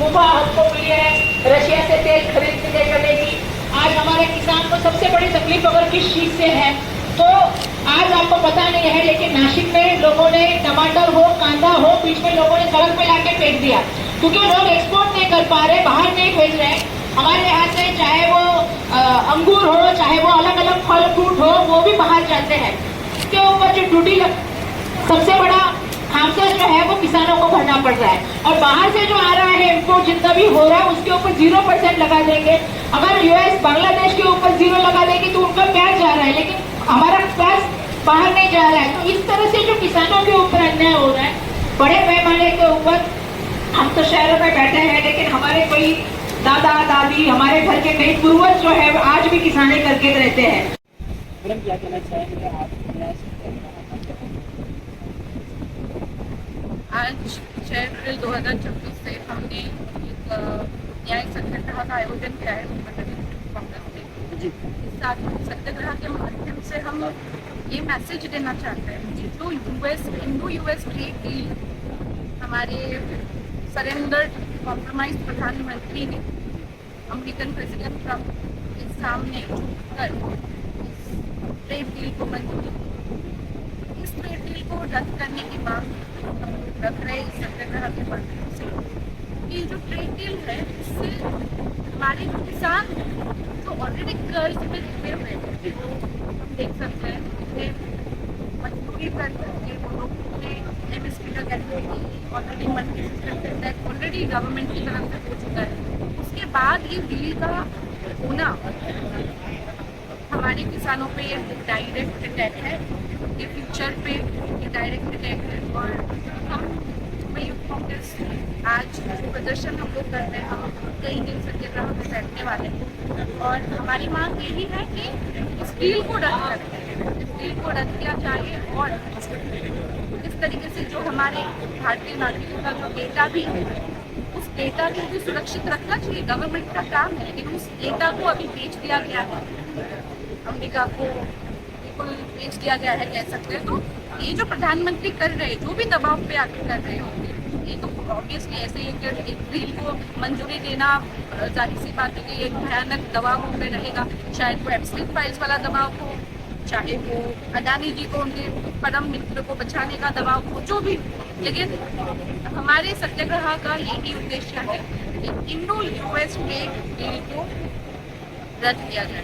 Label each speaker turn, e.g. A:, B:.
A: सुबह हमको मिली है रशिया से तेल खरीद करने की। आज हमारे किसान को सबसे बड़ी तकलीफ अगर किस चीज से है तो आज आपको पता नहीं है, लेकिन नासिक में लोगों ने टमाटर हो, कांदा हो, बीच में लोगों ने सड़क पे लाके फेंक दिया क्योंकि लोग एक्सपोर्ट नहीं कर पा रहे, बाहर नहीं भेज रहे। हमारे यहाँ से चाहे वो अंगूर हो, चाहे वो अलग अलग फल फ्रूट हो, वो भी बाहर जाते हैं। इसके ऊपर जो ड्यूटी सबसे बड़ा खामसा जो है वो किसानों को भरना पड़ रहा है, और बाहर से जो आ रहा है इम्पोर्ट जितना भी हो रहा है उसके ऊपर 0% लगा देंगे। अगर यूएस बांग्लादेश के ऊपर 0 लगा देगी तो उनका प्याज जा रहा है, लेकिन हमारा प्याज बाहर नहीं जा रहा है। तो इस तरह से जो किसानों के ऊपर अन्याय हो रहा है बड़े पैमाने के ऊपर। हम तो शहरों में बैठे हैं, लेकिन हमारे कोई दादा दादी, हमारे घर के कई पूर्वज जो है आज भी किसानी करके रहते हैं।
B: क्या कहना चाहेंगे आप?
C: आज 6 अप्रैल 2026 से हमने एक न्यायिक सत्याग्रह का आयोजन किया है कांग्रेस में। इस सत्याग्रह के माध्यम से हम ये मैसेज देना चाहते हैं कि जो इंडो यूएस ट्रेड डील हमारे सरेंडर कॉम्प्रोमाइज प्रधानमंत्री ने अमेरिकन प्रेसिडेंट ट्रंप के सामने कर ट्रेड डील को मंजूरी, इस ट्रेड डील को रद्द करने की मांग रख रहे इस सत्याग्रह के माध्यम से। ये जो ट्रेड डील है इससे हमारे किसान जो ऑलरेडी कर्ज में डूबे हुए हैं, हम देख सकते हैं मजबूरी करके वो लोग एमएसपी का गारंटी ऑलरेडी ऑलरेडी गवर्नमेंट की तरफ से हो चुका है। उसके बाद ये डील का होना हमारे किसानों पे ये डायरेक्ट अटैक है, ये फ्यूचर पे ये डायरेक्ट अटैक है। और हम यूथ कांग्रेस आज जो प्रदर्शन हम लोग कर रहे हैं, हम कई दिन सत्याग्रह में बैठने वाले हैं और हमारी मांग यही है कि इस डील को रद्द करें, इस डील को रद्द किया जाए। और इस तरीके से जो हमारे भारतीय नागरिकों का जो डेटा भी है उस डेटा को भी सुरक्षित रखना चाहिए, गवर्नमेंट का काम है। लेकिन उस डेटा को अभी बेच दिया गया है अमेरिका को, बिल्कुल बेच दिया गया है कह सकते हैं। तो ये जो प्रधानमंत्री कर रहे हैं, जो भी दबाव पे आके कर रहे होंगे, ये तो ऑब्वियसली ऐसे ही एक डील को मंजूरी देना जाहिर सी बात है कि एक भयानक दबाव पे रहेगा। शायद वो एप्सिलिन फाइल्स वाला दबाव हो, चाहे वो अडानी जी को उनके परम मित्र को बचाने का दबाव हो, जो भी। लेकिन हमारे सत्याग्रह का यही उद्देश्य है कि इंडो यूएस ट्रेड डील को रद्द किया जाए।